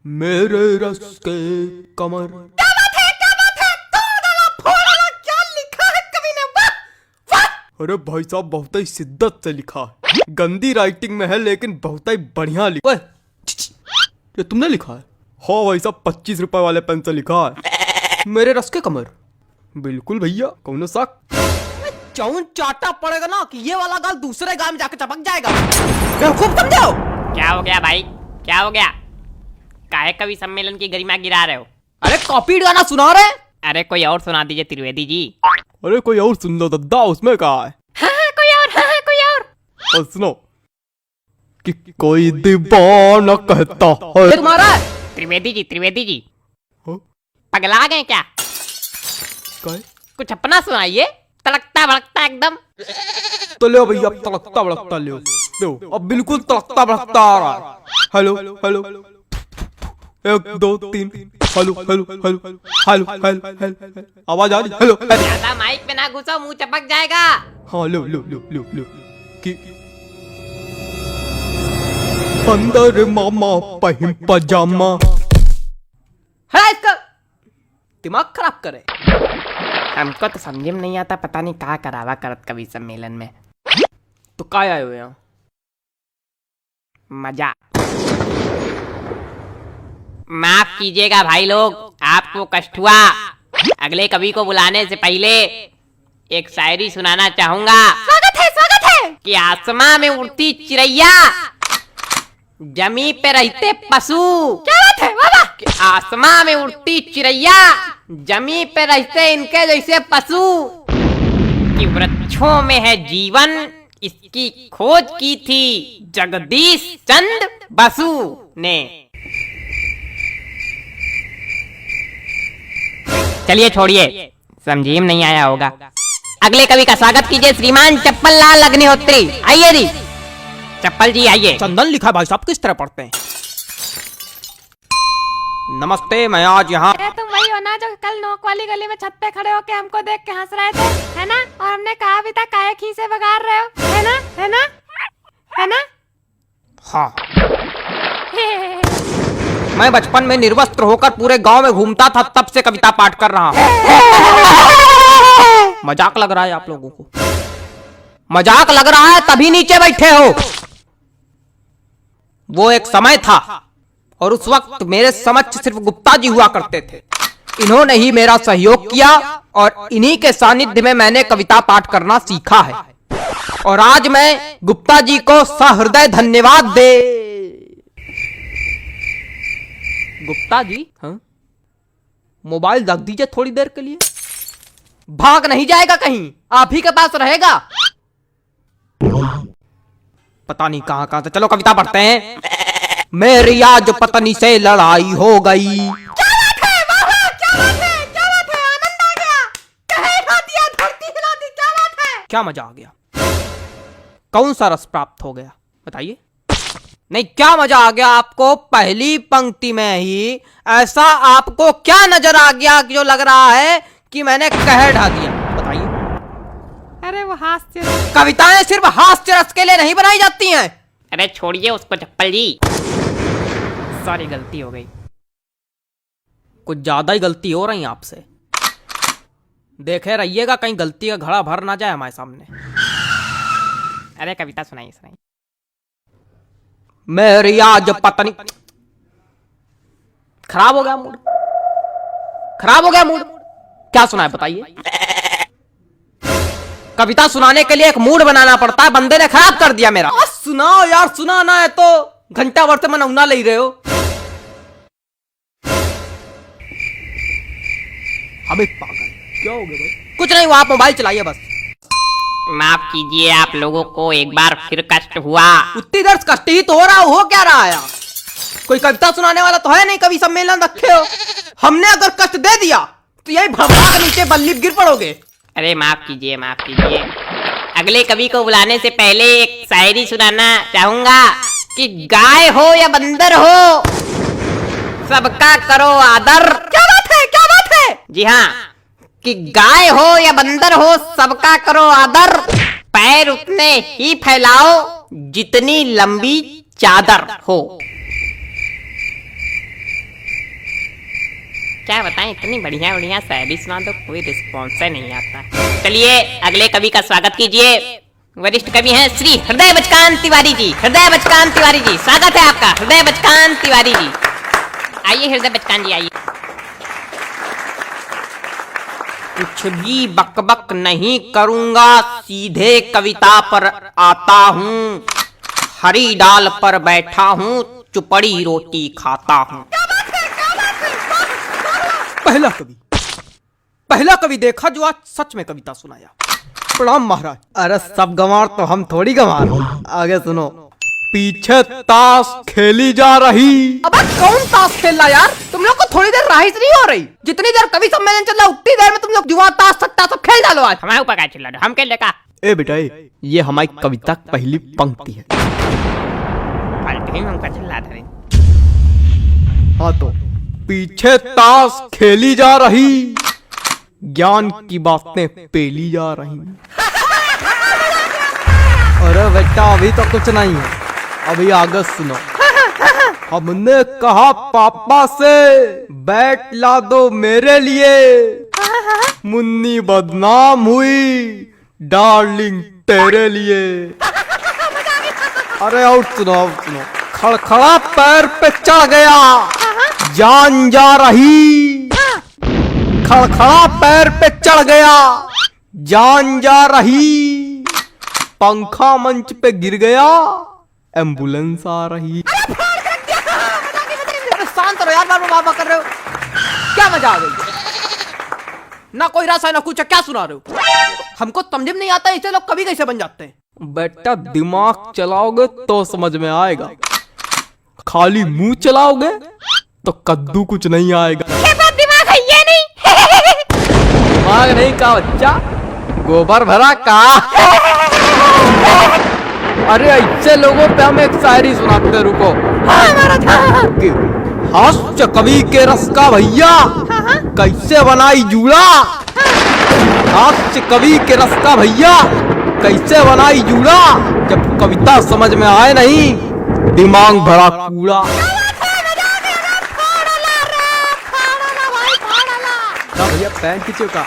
मेरे रस के कमर। क्या बात है, क्या बात है, तोड़ डाला, फोड़ डाला, क्या लिखा है कवि ने, वाह वाह। अरे भाई साहब बहुत ही शिद्दत से लिखा है, गंदी राइटिंग में है लेकिन बहुत ही बढ़िया लिखा है। ये तुमने लिखा है? हाँ भाई साहब 25 रुपए वाले पेन से लिखा है, मेरे रस के कमर। बिल्कुल भैया, कौन शक। चौन चाटा पड़ेगा ना कि ये वाला गाल दूसरे गाल में जाकर चपक जाएगा। खूब समझो। क्या हो गया भाई, क्या हो गया? काहे कवि सम्मेलन की गरिमा गिरा रहे हो? अरे कॉपी गाना सुना रहे। अरे कोई और सुना दीजिए त्रिवेदी जी। अरे कोई और सुन लो दद्दा, उसमें कहा है। हाँ, कोई और, हाँ, कोई और। और सुनो कि कोई दीवाना कहता है। तुम्हारा त्रिवेदी जी हाँ? पगला गए क्या? काय? कुछ अपना सुनाइए, तड़कता भड़कता एकदम। तो ले भैया, अब तड़कता भड़कता ले लो, अब बिल्कुल तड़कता भड़कता आ रहा है। Hello hello, 1 2 3, hello hello hello hello hello hello, आवाज आ रही? Hello hello. ज्यादा माइक पे ना घुसो, मुंह चपक जाएगा। हाँ लो लो लो लो लो कि अंदर मामा पहिम पजामा। है इसका दिमाग खराब करे। हमको तो समझ में नहीं आता, पता नहीं कहाँ करावा करत कवि सम्मेलन में। तो काय आए हुए यहाँ? मजा। माफ कीजिएगा भाई लोग, आपको कष्ट हुआ। अगले कवि को बुलाने से पहले एक शायरी सुनाना चाहूंगा। स्वागत है कि आसमां में उड़ती चिड़ैया, जमी पे रहते पशु। क्या बात है, वाह वाह। कि आसमां में उड़ती चिड़ैया, जमी पे रहते इनके जैसे पशु। कि वृक्षों में है जीवन, इसकी खोज की थी जगदीश चंद्र बसु ने। चलिए छोड़िए, समझिए नहीं आया होगा। अगले कवि का स्वागत कीजिए श्रीमान चप्पल लाल अग्निहोत्री। आइए जी, चप्पल जी आइए। चंदन लिखा भाई साहब किस तरह पढ़ते हैं? नमस्ते, मैं आज यहाँ। तुम वही हो ना जो कल नोक वाली गली में छत पे खड़े होके हमको देख के हंस रहे थे, है ना? और हमने कहा भी था काहे खीसे बगाड़ रहे हो, है ना, है ना, है ना? हाँ, मैं बचपन में निर्वस्त्र होकर पूरे गांव में घूमता था, तब से कविता पाठ कर रहा हूँ। मजाक लग रहा है आप लोगों को? मजाक लग रहा है तभी नीचे बैठे हो। वो एक समय था और उस वक्त मेरे समक्ष सिर्फ गुप्ता जी हुआ करते थे। इन्होंने ही मेरा सहयोग किया और इन्हीं के सानिध्य में मैंने कविता पाठ करना सीखा है। और आज मैं गुप्ता जी को सहृदय धन्यवाद दे। गुप्ता जी, हाँ? मोबाइल रख दीजिए थोड़ी देर के लिए। भाग नहीं जाएगा कहीं, आप ही के पास रहेगा। पता नहीं कहां कहां से। चलो कविता पढ़ते हैं। मेरी आज पत्नी से लड़ाई हो गई। क्या बात है, वाह वाह, क्या बात है, क्या बात है, आनंद आ गया। कहे हिला दिया, धरती हिला दी, क्या बात है। क्या मजा आ गया? कौन सा रस प्राप्त हो गया बताइए? नहीं, क्या मजा आ गया आपको? पहली पंक्ति में ही ऐसा आपको क्या नजर आ गया जो लग रहा है कि मैंने कह ढा दिया? बताइए। अरे वो हास्य। कविताएं सिर्फ हास्य रस के लिए नहीं बनाई जाती हैं। अरे छोड़िए उसको चप्पल जी, सॉरी गलती हो गई। कुछ ज्यादा ही गलती हो रही है आपसे। देखे रहिएगा कहीं गलती का घड़ा भर ना जाए हमारे सामने। अरे कविता सुनाइए सुनाइए। मेरी आज पत्नी। खराब हो गया मूड, खराब हो गया मूड। क्या सुनाए बताइए? कविता सुनाने के लिए एक मूड बनाना पड़ता है, बंदे ने खराब कर दिया मेरा। सुनाओ यार, सुनाना है तो घंटा भर से मनौना ले रहे हो। अबे पागल, क्या हो गया भाई? कुछ नहीं हुआ, आप मोबाइल चलाइए बस। माफ कीजिए, आप लोगों को एक बार फिर कष्ट हुआ। उतनी देर कष्ट ही तो हो रहा, हो क्या रहा है? कोई कविता सुनाने वाला तो है नहीं, कवि सम्मेलन रखे हो। हमने अगर कष्ट दे दिया तो यही भगवान के नीचे बल्ली गिर पड़ोगे। अरे माफ कीजिए, माफ कीजिए। अगले कवि को बुलाने से पहले एक शायरी सुनाना चाहूंगा। कि गाय हो या बंदर हो, सबका करो आदर। क्या बात है, क्या बात है? जी हाँ, कि गाय हो या बंदर हो, सबका करो आदर। पैर उतने ही फैलाओ जितनी लंबी चादर हो। क्या बताएं, इतनी बढ़िया बढ़िया शायरी सुना दो, कोई रिस्पॉन्स नहीं आता। चलिए अगले कवि का स्वागत कीजिए। वरिष्ठ कवि हैं श्री हृदय बचकान तिवारी जी। हृदय बचकान तिवारी जी, स्वागत है आपका। हृदय बचकान तिवारी जी, आइए हृदय बचकान जी आइए। कुछ भी बकबक नहीं करूंगा, सीधे कविता पर आता हूँ। हरी डाल पर बैठा हूँ, चुपड़ी रोटी खाता हूँ। पहला कवि देखा जो आज सच में कविता सुनाया। प्रणाम महाराज। अरे सब गंवार तो हम थोड़ी गंवार। आगे सुनो। पीछे ताश खेली जा रही। अब कौन ताश खेल रहा यार? तुम लोग को थोड़ी देर राइस नहीं हो रही? जितनी देर कवि सम्मेलन चल रहा उतनी देर में तुम लोग जुआ ताश सट्टा सब खेल डालो आज। हमारे ऊपर क्या चिल्ला रहे हो? हम खेल लेगा। ए बेटा ये हमारी कविता की पहली पंक्ति है। फालतू ही हमका चिल्ला रहे। हाँ तो पीछे ताश खेली जा रही, ज्ञान की बातें पेली जा रही। अरे बेटा अभी तो कुछ नहीं है, अभी आगे सुनो। हमने कहा पापा से बैट ला दो मेरे लिए, मुन्नी बदनाम हुई डार्लिंग तेरे लिए। अरे और सुनो। खड़खड़ा पैर पे चढ़ गया, जान जा रही। खड़खड़ा पैर पे चढ़ गया, जान जा रही। पंखा मंच पे गिर गया, एम्बुलेंस आ रही। शांत रहो यार, बाबा कर रहे हो क्या? मजा आ गई? ना कोई रस है ना कुछ, क्या सुना रहे हो? हमको समझ में नहीं आता ऐसे लोग कभी कैसे बन जाते हैं। बेटा दिमाग चलाओगे तो समझ में आएगा, खाली मुंह चलाओगे तो कद्दू कुछ नहीं आएगा। दिमाग है ये नहीं। दिमाग नहीं का बच्चा, गोबर भरा का। अरे ऐसे लोगों पे हम एक शायरी सुनाते, रुको। हास्य कवि के रस का भैया कैसे बनाई जूड़ा। हास्य कवि के रस का भैया कैसे बनाई जूड़ा। जब कविता समझ में आए नहीं, दिमाग भरा कूड़ा। भैया पैंट खींचो का।